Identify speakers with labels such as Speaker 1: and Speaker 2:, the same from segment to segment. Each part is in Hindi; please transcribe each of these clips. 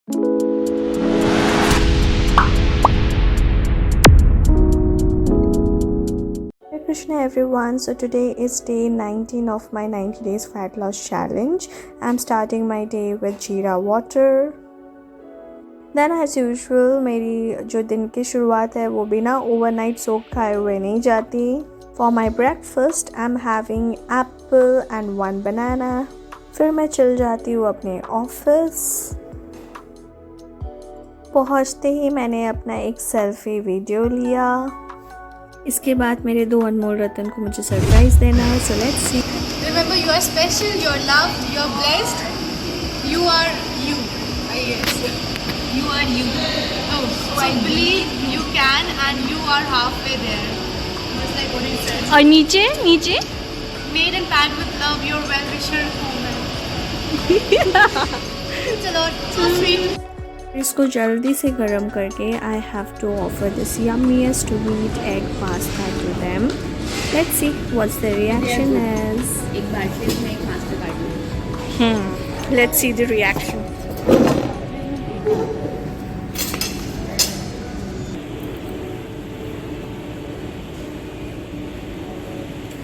Speaker 1: Krishna everyone, so today is day 19 of my 90 days fat loss challenge. I'm starting my day with jeera water. Then as usual मेरी जो दिन की शुरुआत है वो बिना ओवरनाइट सोक खाए हुए नहीं जाती. For my breakfast I'm having apple and 1 banana. फिर मैं चल जाती हूँ अपने ऑफिस. पहुँचते ही मैंने अपना एक सेल्फी वीडियो लिया. इसके बाद मेरे 2 अनमोल रतन को मुझे सरप्राइज देना. So let's see.
Speaker 2: Remember, you are special, you are loved, you are blessed. You are you. Yes. You are you. Oh, so believe you can and you are halfway there. Just like what he said.
Speaker 3: और नीचे नीचे
Speaker 2: Made and packed with love, your well-wisher woman. चलो, so sweet.
Speaker 1: इसको जल्दी से गर्म करके I have to offer this yummiest wheat egg pasta to them. Let's see what's the reaction is.
Speaker 3: एक बार फिर मैं एक पास्ता काट लूँ.
Speaker 1: Let's see the reaction.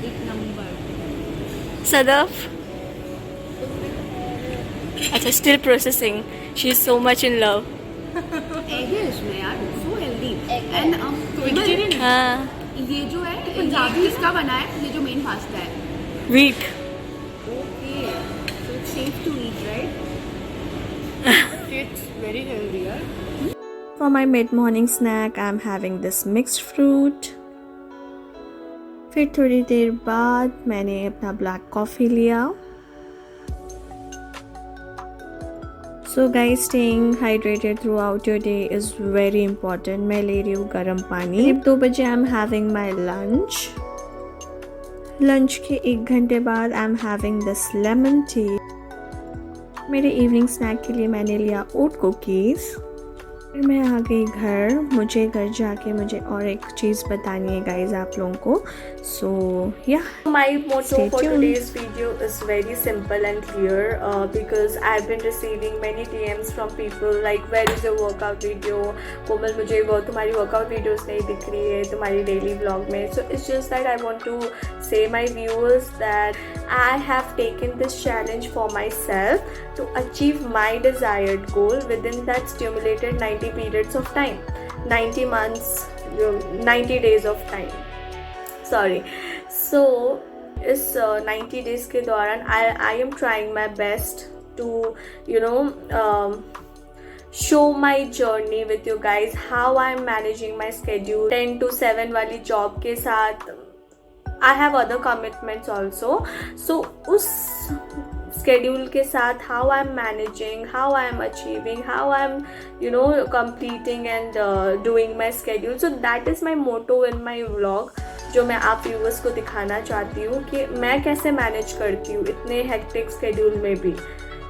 Speaker 3: एक नंबर.
Speaker 1: Sadaf. अच्छा, still processing. She's so much in love.
Speaker 3: Egg है इसमें यार, so healthy. And vegetarian है.
Speaker 1: हाँ.
Speaker 3: ये जो है पंजाबी किसका बना है? ये जो मेन पास्ता है.
Speaker 1: Wheat.
Speaker 3: Okay, so it's safe to eat, right? It's very healthy, यार.
Speaker 1: For my mid-morning snack, I'm having this mixed fruit. फिर थोड़ी देर बाद मैंने अपना ब्लैक कॉफ़ी लिया. So guys, staying hydrated throughout your day is very important. मैं ले रही हूँ गर्म पानी. करीब 2 बजे I'm having my lunch. Lunch के 1 घंटे बाद I'm having this lemon tea. मेरे इवनिंग स्नैक के लिए मैंने लिया ओट कुकीज़. फिर मैं आ गई घर. मुझे घर जाके मुझे और एक चीज़ बतानी है गाइज आप लोगों को. So yeah, my motto for today's video is very simple and clear because I've been receiving many DMs from people like where is your workout video? कोमल मुझे वो तुम्हारी workout videos नहीं दिख रही है तुम्हारी daily vlog में. So it's just that I want to say my viewers that I have taken this challenge for myself to achieve my desired goal within that stimulated 90 periods of time, 90 months, 90 days of time. Sorry. So इस 90 days के दौरान I am trying my best to show my journey with you guys, how I am managing my schedule 10 to 7 वाली job के साथ. I have other commitments also. So उस schedule के साथ how I am managing, how I am achieving, how I am completing and doing my schedule. So that is my motto in my vlog जो मैं आप व्यूअर्स को दिखाना चाहती हूँ कि मैं कैसे मैनेज करती हूँ इतने हेक्टिक स्केड्यूल में भी.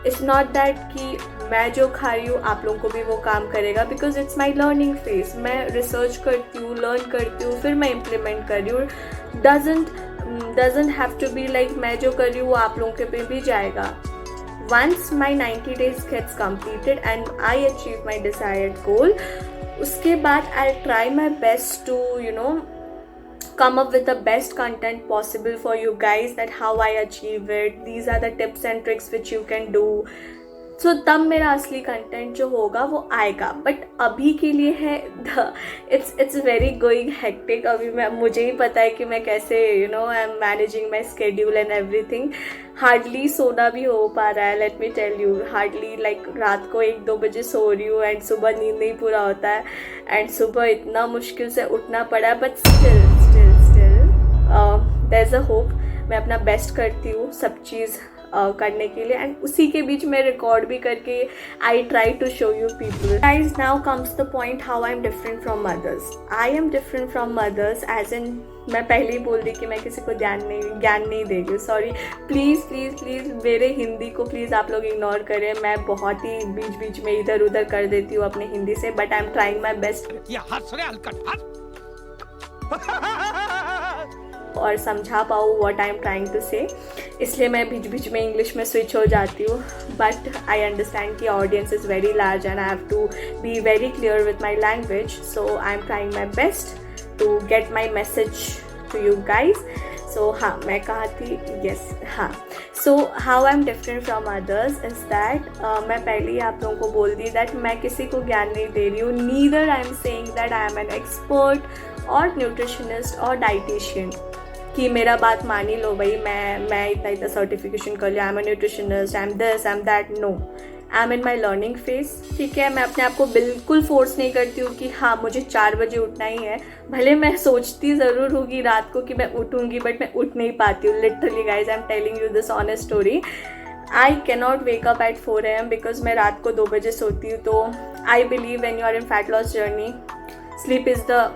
Speaker 1: इट्स नॉट दैट कि मैं जो खा रही हूँ आप लोगों को भी वो काम करेगा because it's my learning phase. मैं रिसर्च करती हूँ, लर्न करती हूँ, फिर मैं इम्प्लीमेंट कर रही हूँ. doesn't have to be like मैं जो कर रही हूँ वो आप लोगों के पे भी जाएगा. Once my 90 days gets completed and I achieve my desired goal, उसके बाद I'll try my best to come up with the best content possible for you guys, that how I achieve it, these are the tips and tricks which you can do. So तब मेरा असली कंटेंट जो होगा वो आएगा. बट अभी के लिए है इट्स वेरी गोइंग हेक्टिक. अभी मुझे ही पता है कि मैं कैसे I am managing my schedule and everything. Hardly सोना भी हो पा रहा है. Let me tell you, hardly like रात को 1-2 बजे सो रही हूँ एंड सुबह नींद नहीं पूरा होता है एंड सुबह इतना मुश्किल से उठना पड़ा. But still there is a hope. मैं अपना बेस्ट करती हूँ सब चीज़ करने के लिए एंड उसी के बीच में रिकॉर्ड भी करके I try to show you people. Guys now comes the point how I am different from mothers. I am different from mothers as in मैं पहले ही बोल दी कि मैं किसी को ज्ञान नहीं दे रही हूँ. सॉरी, प्लीज़ मेरे हिंदी को प्लीज़ आप लोग इग्नोर करें. मैं बहुत ही बीच में इधर उधर कर देती हूँ अपने हिंदी से. But I am trying my best. और समझा पाऊँ what I am trying to say, इसलिए मैं बीच बीच में इंग्लिश में स्विच हो जाती हूँ. बट आई अंडरस्टैंड कि audience is very large and I have to be very clear with my language. So I am trying my best to get my message to you guys. So हाँ, मैं कहा थी, यस हाँ. So how I am different from others is that मैं पहले ही आप लोगों को बोल दी दैट मैं किसी को ज्ञान नहीं दे रही हूँ. Neither I am saying that I M an expert और न्यूट्रिशनिस्ट और डाइटिशियन कि मेरा बात मान ही लो भाई, मैं इतना सर्टिफिकेशन कर लिया, I am a nutritionist, I am this, I am that. No, I am in my learning phase. ठीक है, मैं अपने आप को बिल्कुल फोर्स नहीं करती हूँ कि हाँ मुझे 4 बजे उठना ही है. भले मैं सोचती ज़रूर होगी रात को कि मैं उठूँगी, बट मैं उठ नहीं पाती हूँ. Literally guys, I am telling you this honest story. I cannot wake up at 4 AM because मैं रात को 2 बजे सोती हूँ. तो I believe when you are in fat loss journey, sleep is the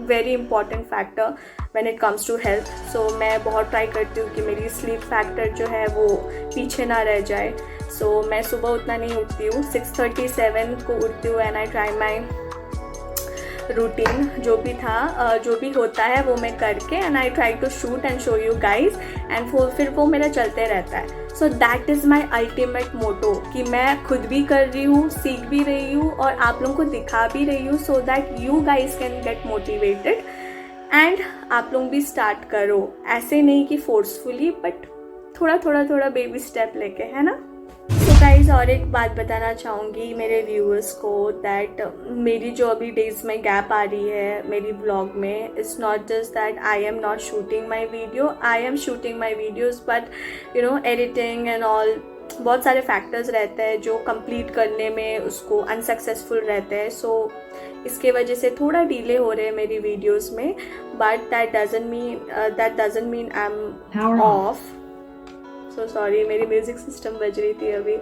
Speaker 1: very important factor when it comes to health. So मैं बहुत ट्राई करती हूँ कि मेरी स्लीप फैक्टर जो है वो पीछे ना रह जाए. सो मैं सुबह उतना नहीं उठती हूँ, 6:37 को उठती हूँ and I try my routine. जो भी था जो भी होता है वो मैं करके and I try to shoot and show you guys and फिर वो मेरा चलते रहता है. So that is my ultimate motto कि मैं खुद भी कर रही हूँ, सीख भी रही हूँ और आप लोगों को दिखा भी रही हूँ, so that you guys can get motivated and आप लोग भी स्टार्ट करो. ऐसे नहीं कि फोर्सफुली, बट थोड़ा बेबी स्टेप लेके, है ना. सो गाइज, और एक बात बताना चाहूँगी मेरे व्यूअर्स को दैट मेरी जो अभी डेज में गैप आ रही है मेरी ब्लॉग में, it's not just that I am not shooting my video. I am shooting my videos, but you know editing and all बहुत सारे फैक्टर्स रहते हैं जो कंप्लीट करने में उसको अनसक्सेसफुल रहते हैं. सो इसके वजह से थोड़ा डिले हो रहे हैं मेरी वीडियोस में, but that doesn't mean I am off. So sorry, मेरी म्यूज़िक सिस्टम बज रही थी अभी.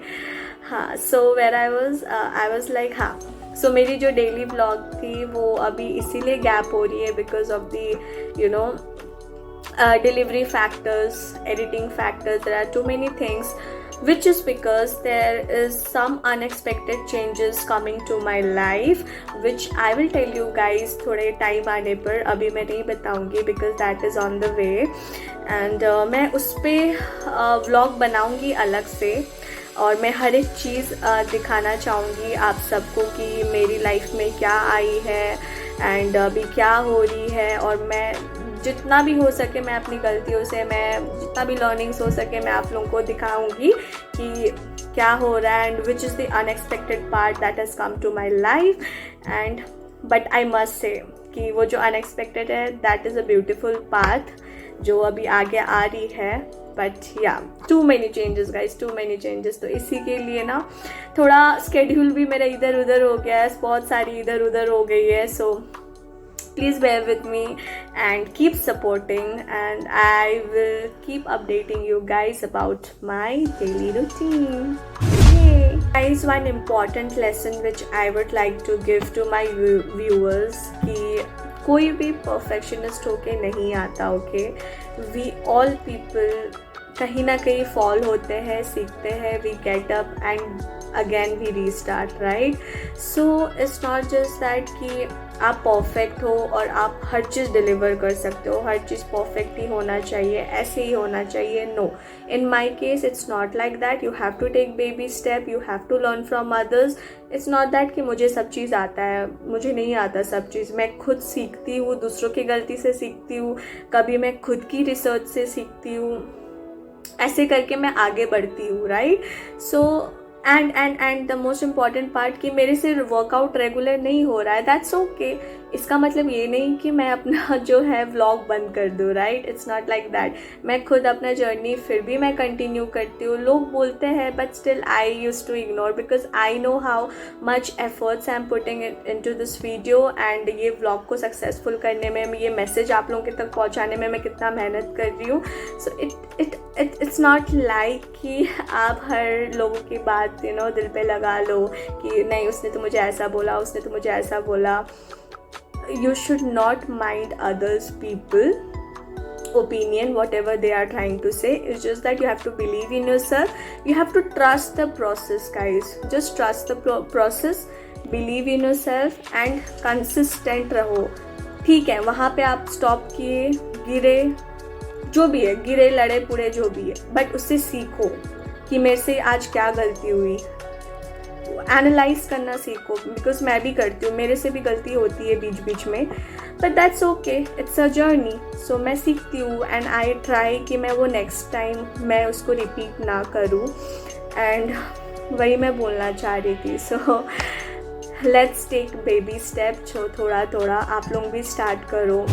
Speaker 1: हाँ, so where I was like, हाँ, सो मेरी जो डेली ब्लॉग थी वो अभी इसीलिए गैप हो रही है because of the you know delivery factors, editing factors. There are too many things, which is because there is some unexpected changes coming to my life, which I will tell you guys थोड़े टाइम आने पर. अभी मैं नहीं बताऊंगी because that is on the way and मैं उस पर व्लॉग बनाऊंगी अलग से और मैं हर एक चीज़ दिखाना चाहूँगी आप सबको कि मेरी लाइफ में क्या आई है एंड अभी क्या हो रही है. और मैं जितना भी हो सके मैं अपनी गलतियों से, मैं जितना भी लर्निंग्स हो सके मैं आप लोगों को दिखाऊंगी कि क्या हो रहा है and which is the unexpected part that has come to my life. And but I must say कि वो जो अनएक्सपेक्टेड है that is a beautiful path जो अभी आगे आ रही है. But yeah too many changes guys, too many changes. तो इसी के लिए ना थोड़ा स्केड्यूल भी मेरा इधर उधर हो गया है, बहुत सारी इधर उधर हो गई है. सो please bear with me and keep supporting and I will keep updating you guys about my daily routine. Yay! Guys, one important lesson which I would like to give to my viewers कि कोई भी perfectionist होके नहीं आता. Okay, we all people कहीं ना कहीं फॉल होते हैं, सीखते हैं, we get up and again we restart, right? So it's not just that कि आप परफेक्ट हो और आप हर चीज़ डिलीवर कर सकते हो, हर चीज़ परफेक्ट ही होना चाहिए, ऐसे ही होना चाहिए. No, in my case it's not like that. You have to take baby step, you have to learn from others. It's not that कि मुझे सब चीज़ आता है, मुझे नहीं आता सब चीज़. मैं खुद सीखती हूँ, दूसरों की गलती से सीखती हूँ, कभी मैं खुद की रिसर्च से सीखती हूँ. ऐसे करके मैं आगे बढ़ती हूँ, right? So and the most important part कि मेरे से वर्कआउट रेगुलर नहीं हो रहा है, दैट्स ओके. इसका मतलब ये नहीं कि मैं अपना जो है व्लॉग बंद कर दूँ, right? It's not like that. मैं खुद अपना जर्नी फिर भी मैं कंटिन्यू करती हूँ. लोग बोलते हैं but still I use to ignore because I know how much efforts I am putting into this video and ये व्लॉग को सक्सेसफुल करने में, ये मैसेज आप लोगों के तक पहुँचाने में मैं कितना मेहनत कर रही हूँ. सो इट्स नॉट लाइक कि आप हर लोगों की बात दिल पे लगा लो कि नहीं उसने तो मुझे ऐसा बोला, उसने तो मुझे ऐसा बोला. You should not mind others people opinion, whatever they are trying to say. It's just that you have to believe in yourself. You have to trust the process, guys. Just trust the process, believe in yourself and consistent रहो. ठीक है, वहाँ पे आप स्टॉप किए, गिरे, जो भी है, गिरे, लड़े, पुड़े, जो भी है, बट उससे सीखो कि मेरे से आज क्या गलती हुई, एनालाइज करना सीखो, बिकॉज मैं भी करती हूँ, मेरे से भी गलती होती है बीच बीच में, but that's okay, it's a journey. So मैं सीखती हूँ एंड आई ट्राई कि मैं वो नेक्स्ट टाइम मैं उसको रिपीट ना करूँ, एंड वही मैं बोलना चाह रही थी. So let's take baby step, थोड़ा थोड़ा आप लोग भी स्टार्ट करो.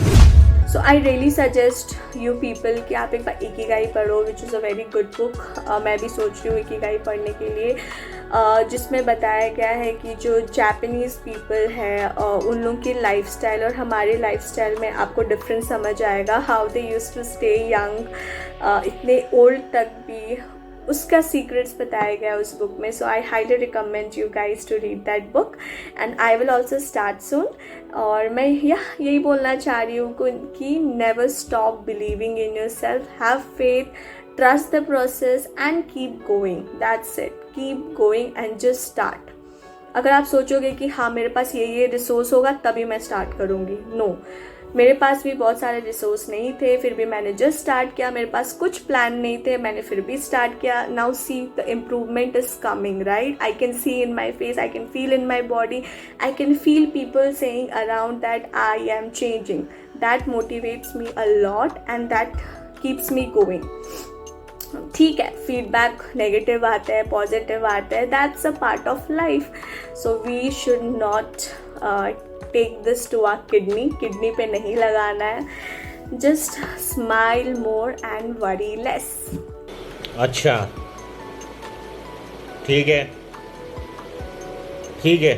Speaker 1: So I really suggest you people कि आप एक बार इकिगाई पढ़ो, which is a very good book. मैं भी सोच रही हूँ इकिगाई पढ़ने के लिए, जिसमें बताया गया है कि जो जापानीज़ पीपल है उन लोगों की लाइफस्टाइल और हमारे लाइफस्टाइल में आपको डिफरेंस समझ आएगा. How they used to stay young, इतने ओल्ड तक भी, उसका सीक्रेट्स बताया गया उस बुक में. So I highly recommend you guys to read that book and I will also start soon. और मैं यही बोलना चाह रही हूँ कि never stop believing in yourself, have faith, trust the process and keep going. That's it, keep going and just start. अगर आप सोचोगे कि हाँ मेरे पास ये रिसोर्स होगा तभी मैं स्टार्ट करूँगी, नो. मेरे पास भी बहुत सारे रिसोर्स नहीं थे, फिर भी मैंने जस्ट स्टार्ट किया. मेरे पास कुछ प्लान नहीं थे, मैंने फिर भी स्टार्ट किया. Now see the improvement is coming, right? I can see in my face, I can feel in my body, I can feel people saying around that I am changing. That motivates me a lot and that keeps me going. ठीक है, फीडबैक नेगेटिव आते हैं, पॉजिटिव आते हैं, that's a part of life. So we should not take this to our kidney पे नहीं लगाना है. Just smile more and worry less.
Speaker 4: अच्छा, ठीक है, ठीक है.